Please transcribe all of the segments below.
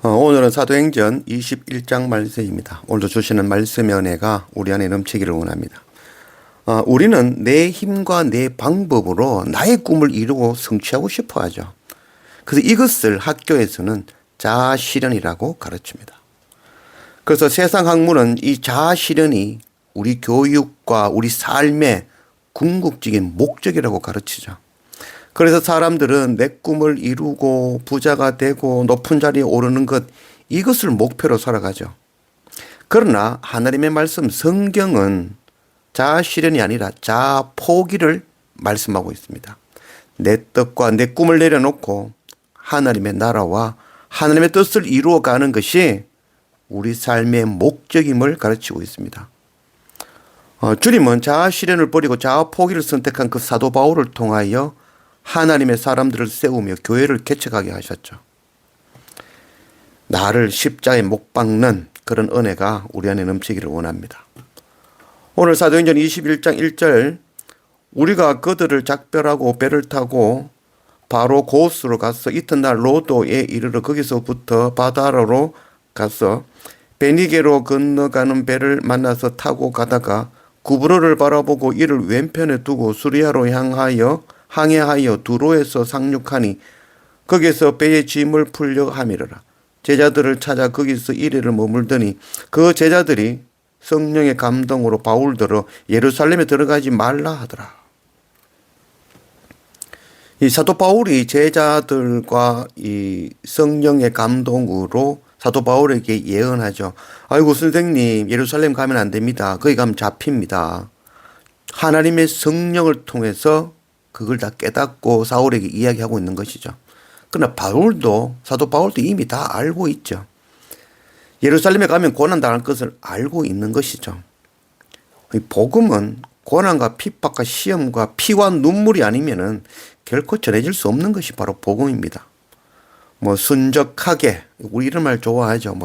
오늘은 사도행전 21장 말씀입니다. 오늘도 주시는 말씀의 은혜가 우리 안에 넘치기를 원합니다. 우리는 내 힘과 내 방법으로 나의 꿈을 이루고 성취하고 싶어 하죠. 그래서 이것을 학교에서는 자아실현이라고 가르칩니다. 그래서 세상 학문은 이 자아실현이 우리 교육과 우리 삶의 궁극적인 목적이라고 가르치죠. 그래서 사람들은 내 꿈을 이루고 부자가 되고 높은 자리에 오르는 것, 이것을 목표로 살아가죠. 그러나 하나님의 말씀 성경은 자아실현이 아니라 자아포기를 말씀하고 있습니다. 내 뜻과 내 꿈을 내려놓고 하나님의 나라와 하나님의 뜻을 이루어가는 것이 우리 삶의 목적임을 가르치고 있습니다. 주님은 자아실현을 버리고 자아포기를 선택한 그 사도 바울을 통하여 하나님의 사람들을 세우며 교회를 개척하게 하셨죠. 나를 십자가에 못 박는 그런 은혜가 우리 안에 넘치기를 원합니다. 오늘 사도행전 21장 1절, 우리가 그들을 작별하고 배를 타고 바로 고스로 가서 이튿날 로도에 이르러 거기서부터 바다로 가서 베니게로 건너가는 배를 만나서 타고 가다가 구브로를 바라보고 이를 왼편에 두고 수리아로 항해하여 두로에서 상륙하니 거기서 배의 짐을 풀려 함이러라. 제자들을 찾아 거기서 이래를 머물더니 그 제자들이 성령의 감동으로 바울더러 예루살렘에 들어가지 말라 하더라. 이 사도 바울이 제자들과 이 성령의 감동으로 사도 바울에게 예언하죠. 아이고 선생님, 예루살렘 가면 안 됩니다. 거기 가면 잡힙니다. 하나님의 성령을 통해서 그걸 다 깨닫고 사울에게 이야기하고 있는 것이죠. 그러나 사도 바울도 이미 다 알고 있죠. 예루살렘에 가면 고난당할 것을 알고 있는 것이죠. 복음은 고난과 핍박과 시험과 피와 눈물이 아니면은 결코 전해질 수 없는 것이 바로 복음입니다. 순적하게, 우리 이런 말 좋아하죠.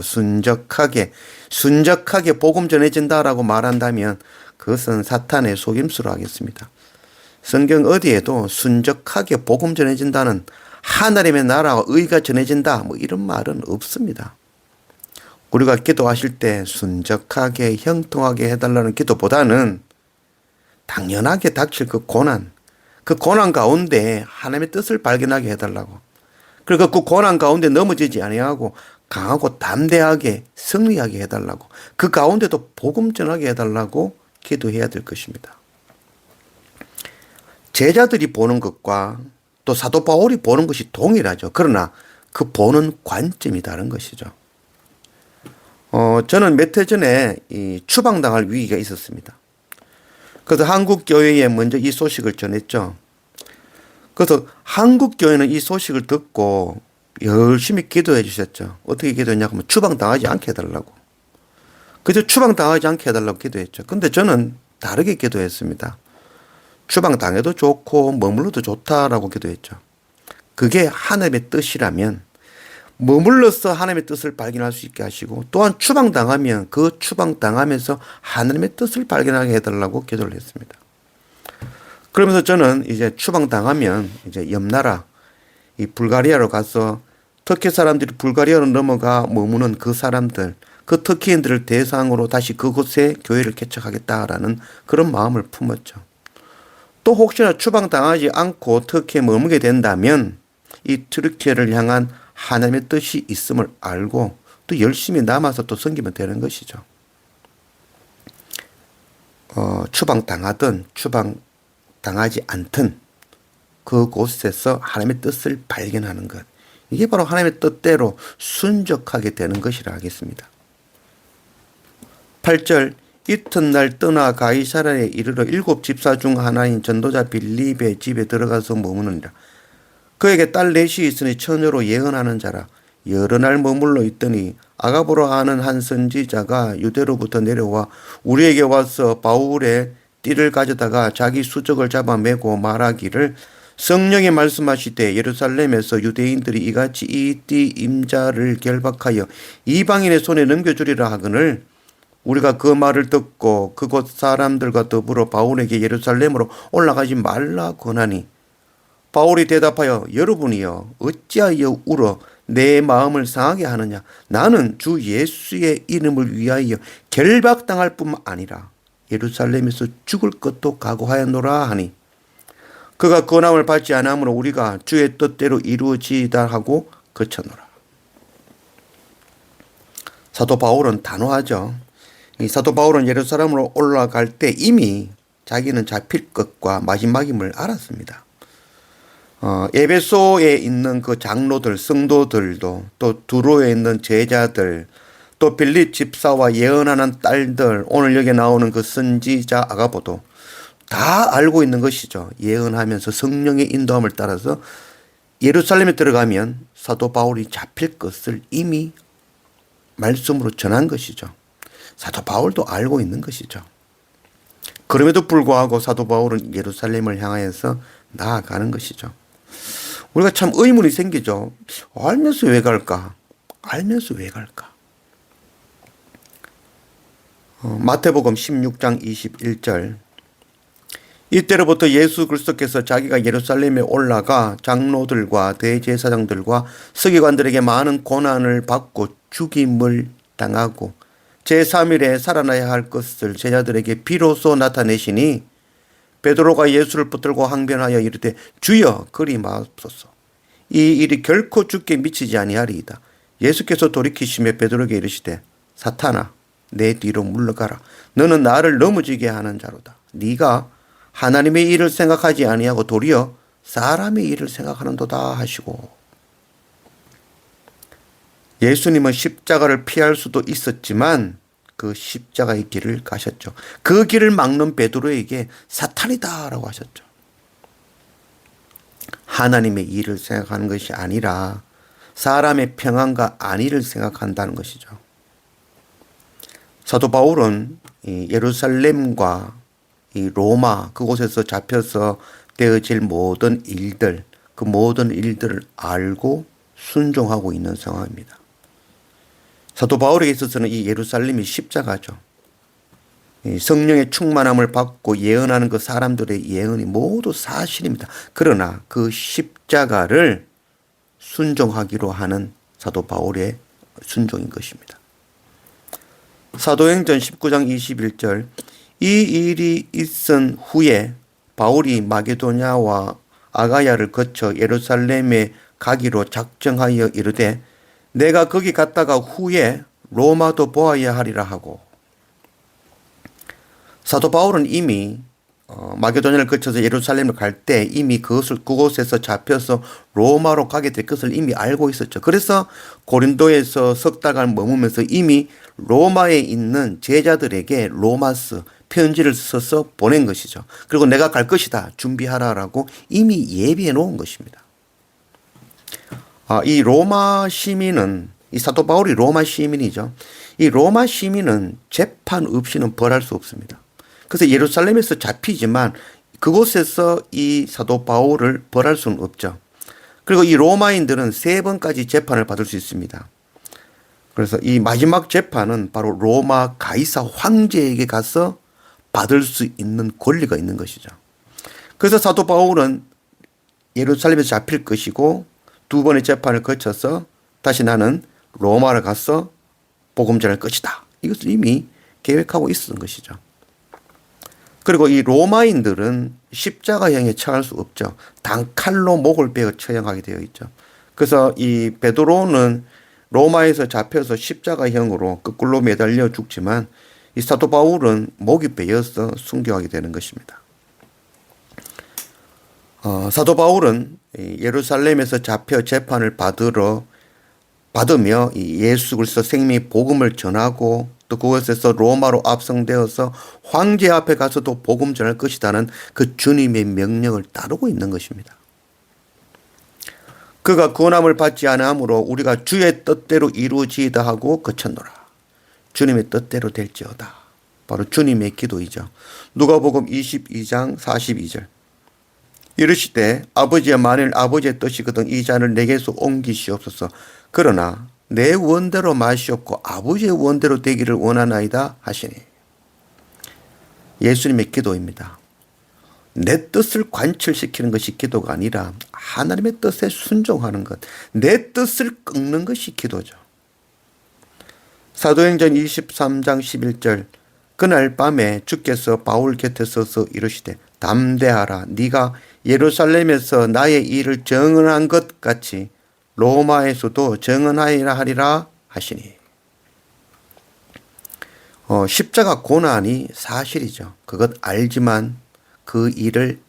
순적하게 복음 전해진다라고 말한다면 그것은 사탄의 속임수로 하겠습니다. 성경 어디에도 순적하게 복음 전해진다는, 하나님의 나라와 의가 전해진다 이런 말은 없습니다. 우리가 기도하실 때 순적하게 형통하게 해달라는 기도보다는 당연하게 닥칠 그 고난 가운데 하나님의 뜻을 발견하게 해달라고, 그리고 그 고난 가운데 넘어지지 아니하고 강하고 담대하게 승리하게 해달라고, 그 가운데도 복음 전하게 해달라고 기도해야 될 것입니다. 제자들이 보는 것과 또 사도 바울이 보는 것이 동일하죠. 그러나 그 보는 관점이 다른 것이죠. 저는 몇 해 전에 추방당할 위기가 있었습니다. 그래서 한국교회에 먼저 이 소식을 전했죠. 그래서 한국교회는 이 소식을 듣고 열심히 기도해 주셨죠. 어떻게 기도했냐고 하면 추방당하지 않게 해달라고. 그저 추방당하지 않게 해달라고 기도했죠. 근데 저는 다르게 기도했습니다. 추방당해도 좋고 머물러도 좋다라고 기도했죠. 그게 하나님의 뜻이라면 머물러서 하나님의 뜻을 발견할 수 있게 하시고, 또한 추방당하면 그 추방당하면서 하나님의 뜻을 발견하게 해달라고 기도를 했습니다. 그러면서 저는 이제 추방당하면 이제 옆나라 이 불가리아로 가서 터키 사람들이 불가리아로 넘어가 머무는 그 사람들, 그 터키인들을 대상으로 다시 그곳에 교회를 개척하겠다라는 그런 마음을 품었죠. 또 혹시나 추방당하지 않고 터키에 머물게 된다면 이 터키를 향한 하나님의 뜻이 있음을 알고 또 열심히 남아서 또 섬기면 되는 것이죠. 추방당하든 추방당하지 않든 그곳에서 하나님의 뜻을 발견하는 것, 이게 바로 하나님의 뜻대로 순적하게 되는 것이라 하겠습니다. 8절, 이튿날 떠나 가이사랴에 이르러 7 집사 중 하나인 전도자 빌립의 집에 들어가서 머무느니라. 그에게 딸 넷이 있으니 처녀로 예언하는 자라. 여러 날 머물러 있더니 아가보로 아는 한 선지자가 유대로부터 내려와 우리에게 와서 바울의 띠를 가져다가 자기 수적을 잡아매고 말하기를, 성령이 말씀하시되 예루살렘에서 유대인들이 이같이 이 띠 임자를 결박하여 이방인의 손에 넘겨주리라 하거늘, 우리가 그 말을 듣고 그곳 사람들과 더불어 바울에게 예루살렘으로 올라가지 말라 권하니, 바울이 대답하여 여러분이여 어찌하여 울어 내 마음을 상하게 하느냐? 나는 주 예수의 이름을 위하여 결박당할 뿐만 아니라 예루살렘에서 죽을 것도 각오하였노라 하니 그가 권함을 받지 않으므로 우리가 주의 뜻대로 이루어지이다 하고 그쳤노라. 사도 바울은 단호하죠. 이 사도 바울은 예루살렘으로 올라갈 때 이미 자기는 잡힐 것과 마지막임을 알았습니다. 에베소에 있는 그 장로들, 성도들도 또 두로에 있는 제자들, 또 빌립 집사와 예언하는 딸들, 오늘 여기 나오는 그 선지자 아가보도 다 알고 있는 것이죠. 예언하면서 성령의 인도함을 따라서 예루살렘에 들어가면 사도 바울이 잡힐 것을 이미 말씀으로 전한 것이죠. 사도 바울도 알고 있는 것이죠. 그럼에도 불구하고 사도 바울은 예루살렘을 향하여서 나아가는 것이죠. 우리가 참 의문이 생기죠. 알면서 왜 갈까? 알면서 왜 갈까? 마태복음 16장 21절 이때로부터 예수 그리스도께서 자기가 예루살렘에 올라가 장로들과 대제사장들과 서기관들에게 많은 고난을 받고 죽임을 당하고 제3일에 살아나야 할 것을 제자들에게 비로소 나타내시니 베드로가 예수를 붙들고 항변하여 이르되 주여 그리 마옵소서. 이 일이 결코 죽게 미치지 아니하리이다. 예수께서 돌이키시며 베드로에게 이르시되 사탄아 내 뒤로 물러가라. 너는 나를 넘어지게 하는 자로다. 네가 하나님의 일을 생각하지 아니하고 도리어 사람의 일을 생각하는도다 하시고 예수님은 십자가를 피할 수도 있었지만 그 십자가의 길을 가셨죠. 그 길을 막는 베드로에게 사탄이다 라고 하셨죠. 하나님의 일을 생각하는 것이 아니라 사람의 평안과 안위를 생각한다는 것이죠. 사도 바울은 예루살렘과 이 로마 그곳에서 잡혀서 되어질 모든 일들, 그 모든 일들을 알고 순종하고 있는 상황입니다. 사도 바울에게 있어서는 이 예루살렘이 십자가죠. 성령의 충만함을 받고 예언하는 그 사람들의 예언이 모두 사실입니다. 그러나 그 십자가를 순종하기로 하는 사도 바울의 순종인 것입니다. 사도행전 19장 21절 이 일이 있은 후에 바울이 마게도냐와 아가야를 거쳐 예루살렘에 가기로 작정하여 이르되 내가 거기 갔다가 후에 로마도 보아야 하리라 하고 사도 바울은 이미 마게도냐를 거쳐서 예루살렘을 갈 때 이미 그곳에서 잡혀서 로마로 가게 될 것을 이미 알고 있었죠. 그래서 고린도에서 석 달간 머무면서 이미 로마에 있는 제자들에게 로마서 편지를 써서 보낸 것이죠. 그리고 내가 갈 것이다 준비하라라고 이미 예비해 놓은 것입니다. 이 로마 시민은 이 사도 바울이 로마 시민이죠. 이 로마 시민은 재판 없이는 벌할 수 없습니다. 그래서 예루살렘에서 잡히지만 그곳에서 이 사도 바울을 벌할 수는 없죠. 그리고 이 로마인들은 3번까지 재판을 받을 수 있습니다. 그래서 이 마지막 재판은 바로 로마 가이사 황제에게 가서 받을 수 있는 권리가 있는 것이죠. 그래서 사도 바울은 예루살렘에서 잡힐 것이고 2번의 재판을 거쳐서 다시 나는 로마를 가서 복음 전할 것이다. 이것을 이미 계획하고 있었던 것이죠. 그리고 이 로마인들은 십자가형에 처할 수 없죠. 단칼로 목을 베어 처형하게 되어 있죠. 그래서 이 베드로는 로마에서 잡혀서 십자가형으로 거꾸로 매달려 죽지만 이 사도 바울은 목이 베어서 순교하게 되는 것입니다. 사도 바울은 예루살렘에서 잡혀 재판을 받으며 예수 그리스도 생명의 복음을 전하고 또 그곳에서 로마로 압송되어서 황제 앞에 가서도 복음 전할 것이라는 그 주님의 명령을 따르고 있는 것입니다. 그가 구원함을 받지 않으므로 우리가 주의 뜻대로 이루어지이다 하고 그쳤노라. 주님의 뜻대로 될지어다. 바로 주님의 기도이죠. 누가복음 22장 42절 이르시되 아버지여 만일 아버지의 뜻이거든 이 잔을 내게서 옮기시옵소서. 그러나 내 원대로 마시옵고 아버지의 원대로 되기를 원하나이다 하시니 예수님의 기도입니다. 내 뜻을 관철시키는 것이 기도가 아니라 하나님의 뜻에 순종하는 것, 내 뜻을 꺾는 것이 기도죠. 사도행전 23장 11절 그날 밤에 주께서 바울 곁에 서서 이르시되 담대하라 네가 예루살렘에서 나의 일을 정언한 것 같이 로마에서도 정언하리라 하리라 하시니 십자가 고난이 사실이죠. 그것 알지만 그 일을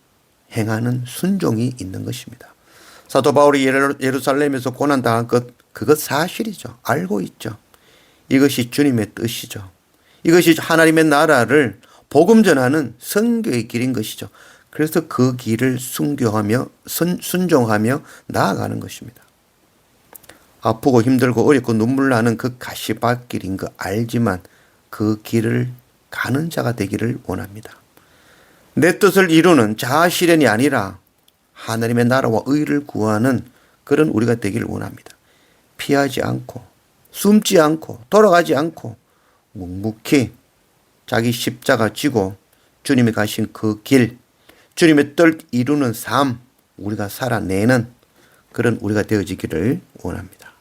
행하는 순종이 있는 것입니다. 사도 바울이 예루살렘에서 고난당한 것 그것 사실이죠. 알고 있죠. 이것이 주님의 뜻이죠. 이것이 하나님의 나라를 복음 전하는 선교의 길인 것이죠. 그래서 그 길을 순종하며 나아가는 것입니다. 아프고 힘들고 어렵고 눈물 나는 그 가시밭길인 거 알지만 그 길을 가는 자가 되기를 원합니다. 내 뜻을 이루는 자아 실현이 아니라 하나님의 나라와 의를 구하는 그런 우리가 되기를 원합니다. 피하지 않고 숨지 않고 돌아가지 않고 묵묵히 자기 십자가 지고 주님이 가신 그 길, 주님의 뜻 이루는 삶 우리가 살아내는 그런 우리가 되어지기를 원합니다.